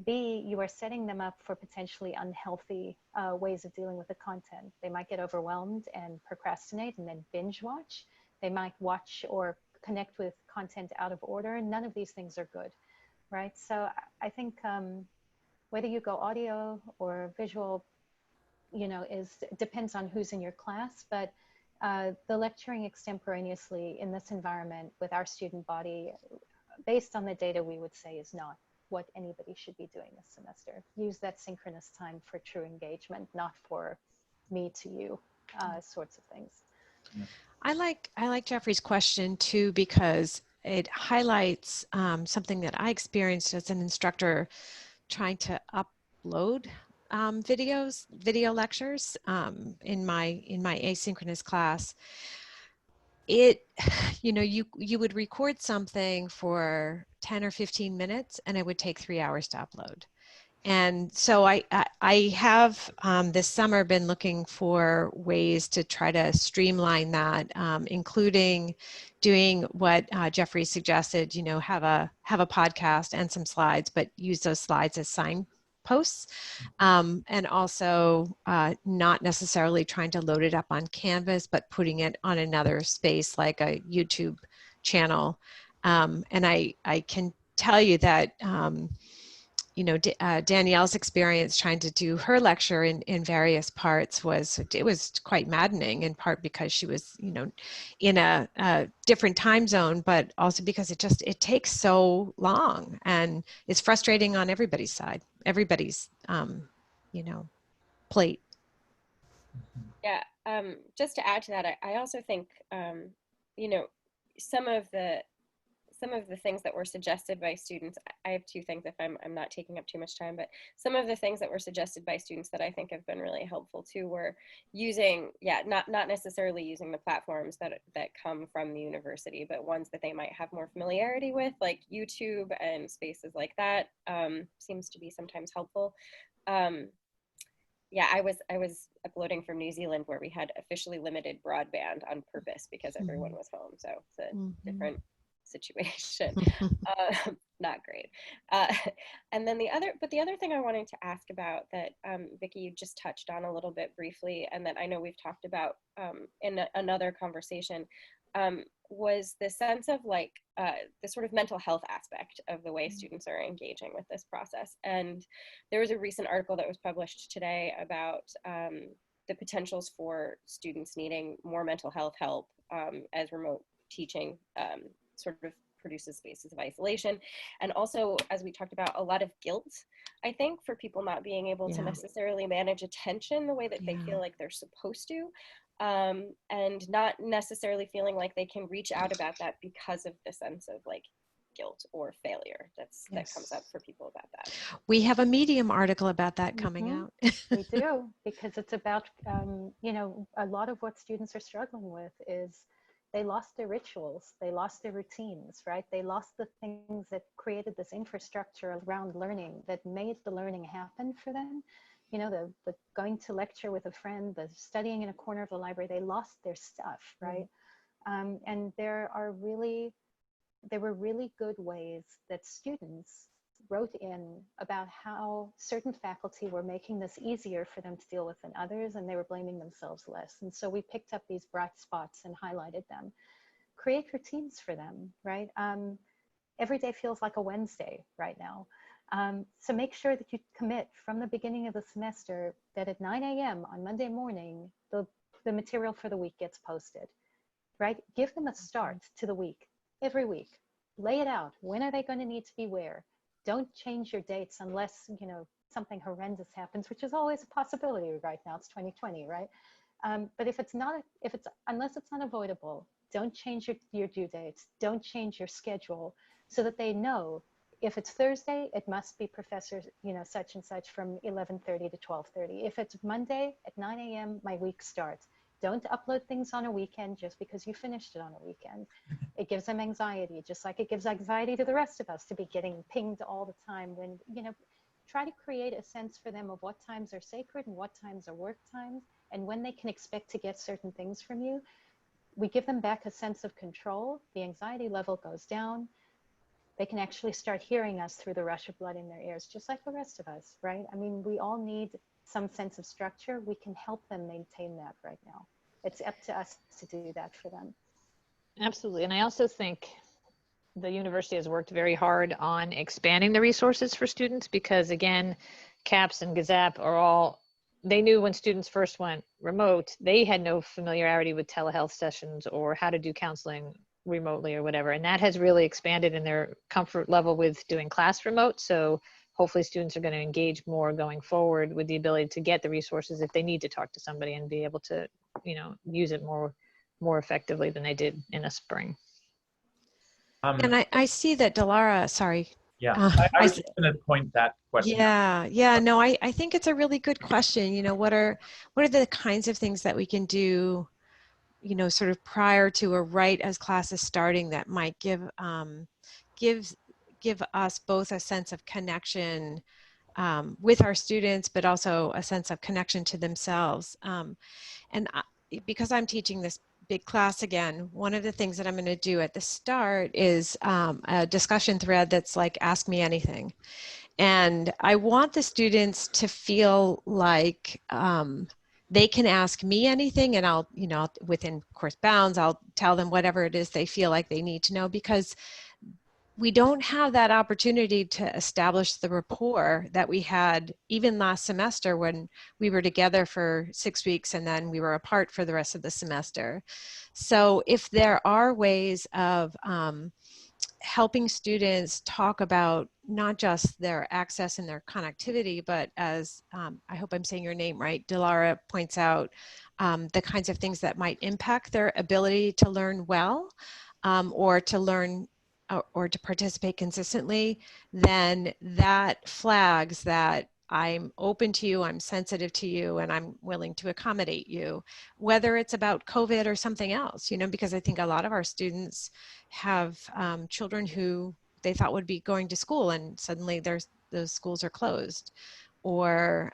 B, you are setting them up for potentially unhealthy ways of dealing with the content. They might get overwhelmed and procrastinate and then binge watch. They might watch or connect with content out of order. None of these things are good, right? So I think whether you go audio or visual, depends on who's in your class, but the lecturing extemporaneously in this environment with our student body, based on the data, we would say is not what anybody should be doing this semester. Use that synchronous time for true engagement, not for me to you sorts of things. Yeah. I like Jeffrey's question too, because it highlights something that I experienced as an instructor trying to upload video lectures in my asynchronous class. You would record something for 10 or 15 minutes and it would take 3 hours to upload. And so I have this summer been looking for ways to try to streamline that, including doing what Jeffrey suggested, have a podcast and some slides, but use those slides as posts, and also not necessarily trying to load it up on Canvas, but putting it on another space like a YouTube channel. And I can tell you that, you know, Danielle's experience trying to do her lecture in various parts was quite maddening, in part because she was, you know, in a different time zone, but also because it takes so long, and it's frustrating on everybody's side, everybody's, you know, plate. Yeah, just to add to that, I also think, you know, some of the things that were suggested by students, I have two things if I'm not taking up too much time, but some of the things that were suggested by students that I think have been really helpful too were using, not necessarily using the platforms that come from the university, but ones that they might have more familiarity with, like YouTube and spaces like that, seems to be sometimes helpful. Yeah, I was uploading from New Zealand, where we had officially limited broadband on purpose because everyone was home. So it's a different situation. Not great. And then the other thing I wanted to ask about that, Vikki, you just touched on a little bit briefly, and that I know we've talked about in another conversation, was the sense of like the sort of mental health aspect of the way students are engaging with this process. And there was a recent article that was published today about the potentials for students needing more mental health help as remote teaching sort of produces spaces of isolation. And also, as we talked about, a lot of guilt, I think, for people not being able to necessarily manage attention the way that they feel like they're supposed to. And not necessarily feeling like they can reach out about that because of the sense of like guilt or failure that comes up for people about that. We have a Medium article about that coming out. We do, because it's about, you know, a lot of what students are struggling with is they lost their rituals, they lost their routines, right? They lost the things that created this infrastructure around learning that made the learning happen for them. You know, the going to lecture with a friend, the studying in a corner of the library, they lost their stuff, right? And there were really good ways that students wrote in about how certain faculty were making this easier for them to deal with than others, and they were blaming themselves less. And so we picked up these bright spots and highlighted them. Create routines for them, right? Every day feels like a Wednesday right now. So make sure that you commit from the beginning of the semester that at 9 a.m. on Monday morning, the material for the week gets posted, right? Give them a start to the week, every week. Lay it out. When are they going to need to be where? Don't change your dates unless, you know, something horrendous happens, which is always a possibility right now. It's 2020, right? But unless it's unavoidable, don't change your due dates. Don't change your schedule, so that they know if it's Thursday, it must be Professor, you know, such and such from 11:30 to 12:30. If it's Monday at 9 a.m., my week starts. Don't upload things on a weekend just because you finished it on a weekend. It gives them anxiety, just like it gives anxiety to the rest of us to be getting pinged all the time. When, you know, try to create a sense for them of what times are sacred and what times are work times, and when they can expect to get certain things from you. We give them back a sense of control. The anxiety level goes down. They can actually start hearing us through the rush of blood in their ears, just like the rest of us, right? I mean, we all need some sense of structure. We can help them maintain that right now. It's up to us to do that for them. Absolutely. And I also think the university has worked very hard on expanding the resources for students, because again, CAPS and GAZAP are all, they knew when students first went remote, they had no familiarity with telehealth sessions or how to do counseling remotely or whatever. And that has really expanded in their comfort level with doing class remote. So hopefully students are going to engage more going forward with the ability to get the resources if they need to talk to somebody, and be able to, you know, use it more effectively than they did in the spring. And I see that Delara, sorry. Yeah, I was just going to point that question out. Yeah, no, I think it's a really good question. You know, what are the kinds of things that we can do, you know, sort of prior to or right as class is starting, that might give us both a sense of connection with our students, but also a sense of connection to themselves. Because I'm teaching this big class again, one of the things that I'm going to do at the start is a discussion thread that's like, ask me anything. And I want the students to feel like they can ask me anything, and I'll, within course bounds, I'll tell them whatever it is they feel like they need to know, because we don't have that opportunity to establish the rapport that we had even last semester when we were together for 6 weeks and then we were apart for the rest of the semester. So if there are ways of helping students talk about not just their access and their connectivity, but as I hope I'm saying your name right, Dilara points out, the kinds of things that might impact their ability to learn well, or to learn or to participate consistently, then that flags that I'm open to you, I'm sensitive to you, and I'm willing to accommodate you, whether it's about COVID or something else, because I think a lot of our students have children who they thought would be going to school and suddenly those schools are closed, or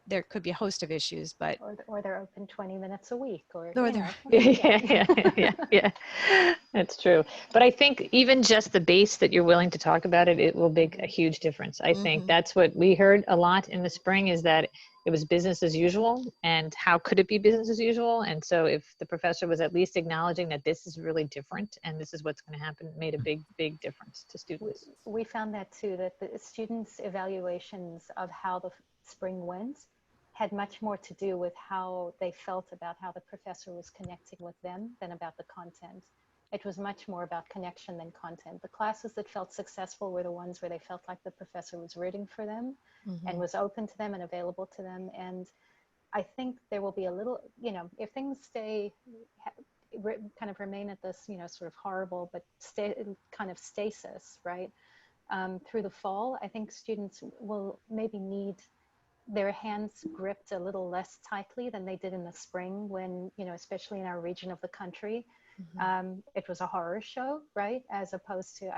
there could be a host of issues, but or they're open 20 minutes a week, or yeah, that's true. But I think even just the base that you're willing to talk about it will make a huge difference. I think that's what we heard a lot in the spring, is that it was business as usual, and how could it be business as usual? And so if the professor was at least acknowledging that this is really different and this is what's going to happen, it made a big difference to students. We found that too, that the students' evaluations of how the spring went had much more to do with how they felt about how the professor was connecting with them than about the content. It was much more about connection than content. The classes that felt successful were the ones where they felt like the professor was rooting for them and was open to them and available to them. And I think there will be a little, if things stay, kind of remain at this, sort of horrible, but kind of stasis, right? Through the fall, I think students will maybe need their hands gripped a little less tightly than they did in the spring when, especially in our region of the country, it was a horror show, right? As opposed to,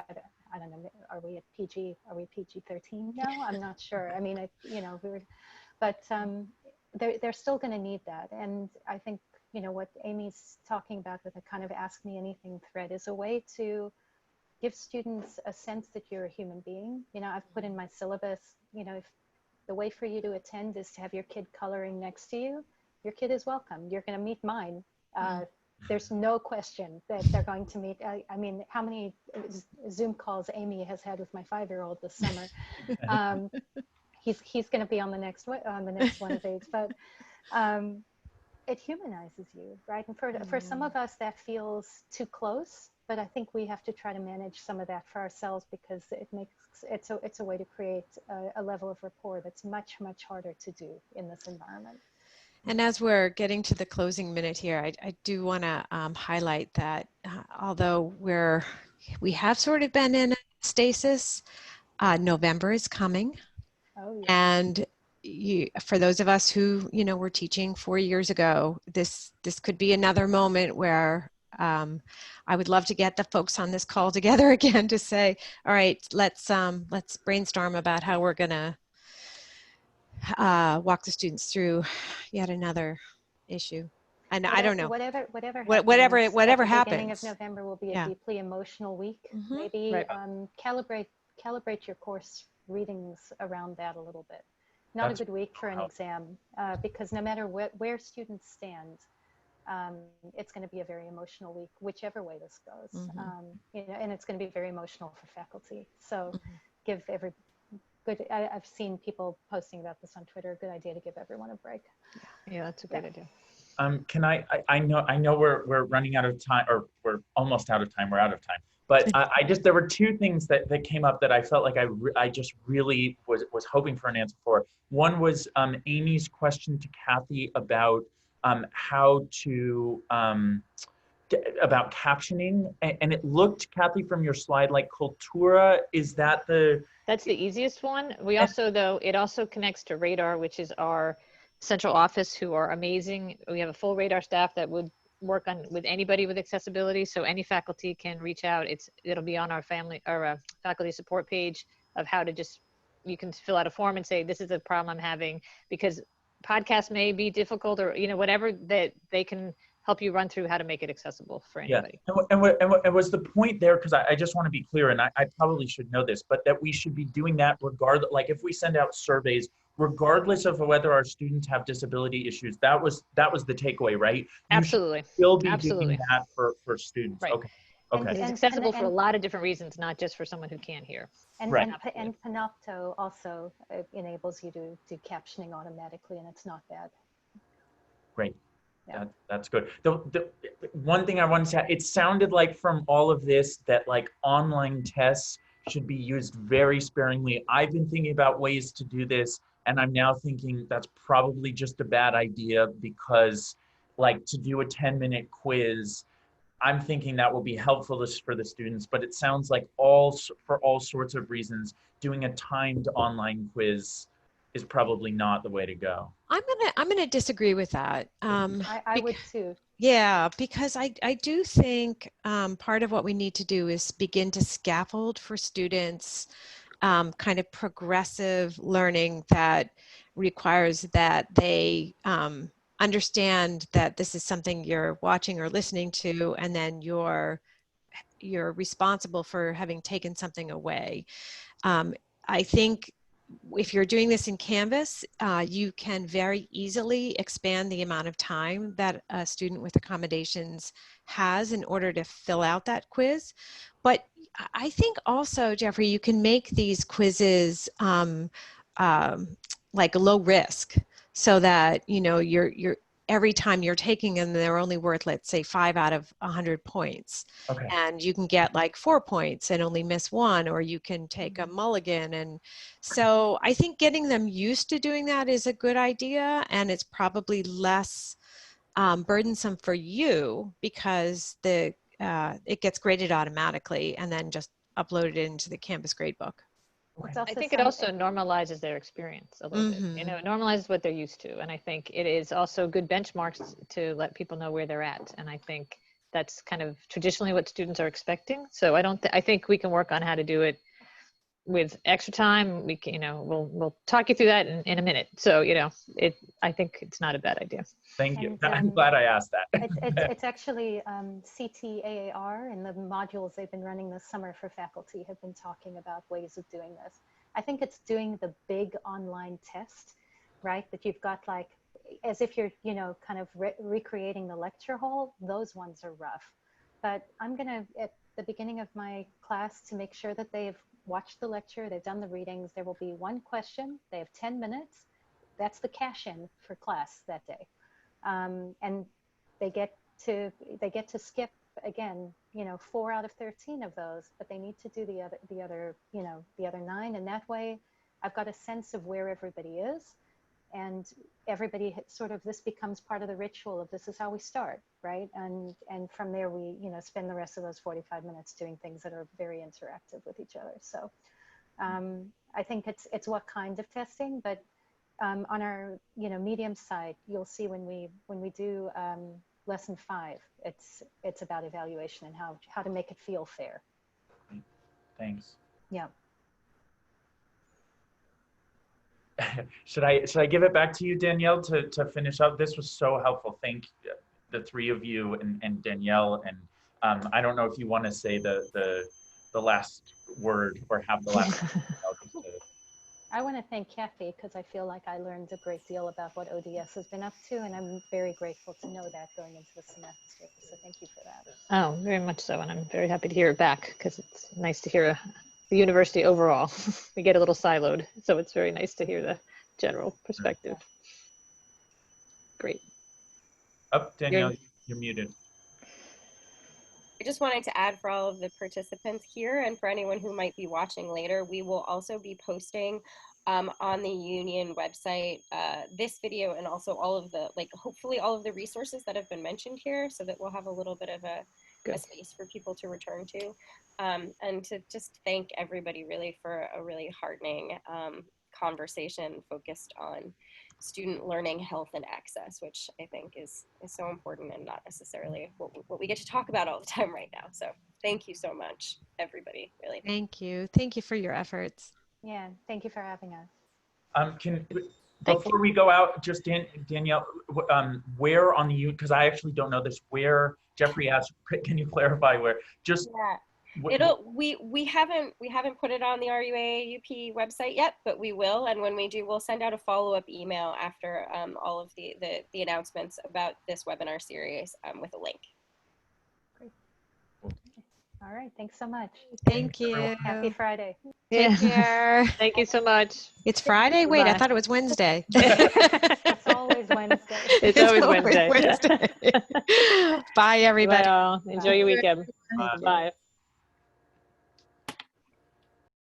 I don't know, are we PG-13 now? I'm not sure. I mean, but they're still going to need that. And I think, what Amy's talking about with the kind of Ask Me Anything thread is a way to give students a sense that you're a human being. I've put in my syllabus, if the way for you to attend is to have your kid coloring next to you, your kid is welcome. You're going to meet mine. There's no question that they're going to meet. I mean, how many Zoom calls Amy has had with my 5-year-old this summer? He's going to be on the next one of these, but it humanizes you, right? And for some of us that feels too close, but I think we have to try to manage some of that for ourselves, because it's a way to create a level of rapport that's much harder to do in this environment. And as we're getting to the closing minute here, I do want to highlight that although we have sort of been in a stasis, November is coming. Oh, yeah. And for those of us who, were teaching 4 years ago, this could be another moment where I would love to get the folks on this call together again to say, all right, let's brainstorm about how we're going to walk the students through yet another issue. And I don't know. Whatever happens. Beginning of November will be a deeply emotional week. Maybe calibrate your course readings around that a little bit. Not a good week for an exam, because no matter where students stand, it's going to be a very emotional week, whichever way this goes. And it's going to be very emotional for faculty. So give I've seen people posting about this on Twitter. Good idea to give everyone a break. Yeah, that's a great idea. Can I know we're running out of time, or we're almost out of time. We're out of time. But there were two things that came up that I felt like I just really was hoping for an answer for. One was Amy's question to Kathy about how to about captioning, and it looked, Kathy, from your slide like Cultura. Is that That's the easiest one. We also, though, it also connects to Radar, which is our central office, who are amazing. We have a full Radar staff that would work with anybody with accessibility, so any faculty can reach out. It'll be on our faculty support page of how to you can fill out a form and say, this is a problem I'm having, because podcasts may be difficult, or whatever, that they can help you run through how to make it accessible for anybody. And was the point there, because I just want to be clear, and I probably should know this, but that we should be doing that regardless, like if we send out surveys, regardless of whether our students have disability issues, that was the takeaway, right? Absolutely. You should still be Absolutely. doing that for students. Right. Okay. And- Okay. It is accessible for a lot of different reasons, not just for someone who can't hear. And, Right. and Panopto also enables you to do captioning automatically, and it's not bad. Great. Yeah. That's good. The one thing I want to say, it sounded like from all of this that like online tests should be used very sparingly. I've been thinking about ways to do this, and I'm now thinking that's probably just a bad idea, because like to do a 10-minute quiz, I'm thinking that will be helpful for the students, but it sounds like for all sorts of reasons, doing a timed online quiz is probably not the way to go. I'm gonna disagree with that. I would too. Yeah, because I do think part of what we need to do is begin to scaffold for students kind of progressive learning that requires that they understand that this is something you're watching or listening to, and then you're responsible for having taken something away. I think if you're doing this in Canvas, you can very easily expand the amount of time that a student with accommodations has in order to fill out that quiz. But I think also, Jeffrey, you can make these quizzes like low risk, so that you're every time you're taking them, they're only worth, let's say, 5 out of 100 points. Okay. And you can get like 4 points and only miss 1, or you can take a mulligan. And so I think getting them used to doing that is a good idea, and it's probably less burdensome for you, because it gets graded automatically and then just uploaded into the Canvas gradebook. I think it also normalizes their experience a little bit. You know, it normalizes what they're used to. And I think it is also good benchmarks to let people know where they're at. And I think that's kind of traditionally what students are expecting. So I think we can work on how to do it with extra time. We can, we'll talk you through that in a minute. So, I think it's not a bad idea. Thank you. And, I'm glad I asked that. It's actually CTAAR, and the modules they've been running this summer for faculty have been talking about ways of doing this. I think it's doing the big online test, right? That you've got like, as if you're, kind of recreating the lecture hall. Those ones are rough. But I'm gonna, at the beginning of my class, to make sure that they've watched the lecture, they've done the readings, there will be one question. They have 10 minutes. That's the cash-in for class that day. And they get to skip again, 4 out of 13 of those, but they need to do the other 9. And that way I've got a sense of where everybody is, and everybody sort of, this becomes part of the ritual of this is how we start, right? And from there we, spend the rest of those 45 minutes doing things that are very interactive with each other. So I think it's what kind of testing, but on our medium side, you'll see when we do lesson 5, it's about evaluation and how to make it feel fair. Thanks. Yeah. Should I give it back to you, Danielle, to finish up? This was so helpful. Thank the 3 of you and Danielle. And I don't know if you want to say the last word or have the last word. I want to thank Kathy, because I feel like I learned a great deal about what ODS has been up to, and I'm very grateful to know that going into the semester. So thank you for that. Oh, very much so. And I'm very happy to hear it back, because it's nice to hear the university overall. We get a little siloed, so it's very nice to hear the general perspective. Great. Danielle, you're muted. I just wanted to add, for all of the participants here and for anyone who might be watching later, we will also be posting on the union website this video, and also all of the, hopefully all of the resources that have been mentioned here, so that we'll have a little bit of a space for people to return to. And to just thank everybody really for a really heartening conversation focused on student learning, health, and access, which I think is so important and not necessarily what we get to talk about all the time right now. So thank you so much, everybody, really. Thank you. Thank you for your efforts. Yeah, thank you for having us. Before we go out, just Danielle, where on the, because I actually don't know this, where Jeffrey asked, can you clarify where? Just yeah. We haven't put it on the AAUP website yet, but we will, and when we do, we'll send out a follow-up email after all of the announcements about this webinar series with a link. Great. All right, thanks so much. Thank you. Happy Friday. Take care. Thank you so much. It's Friday? Wait, I Bye. thought it was Wednesday. It's always Wednesday. It's always Wednesday. Bye, everybody. Bye all. Enjoy your weekend. Bye. Bye.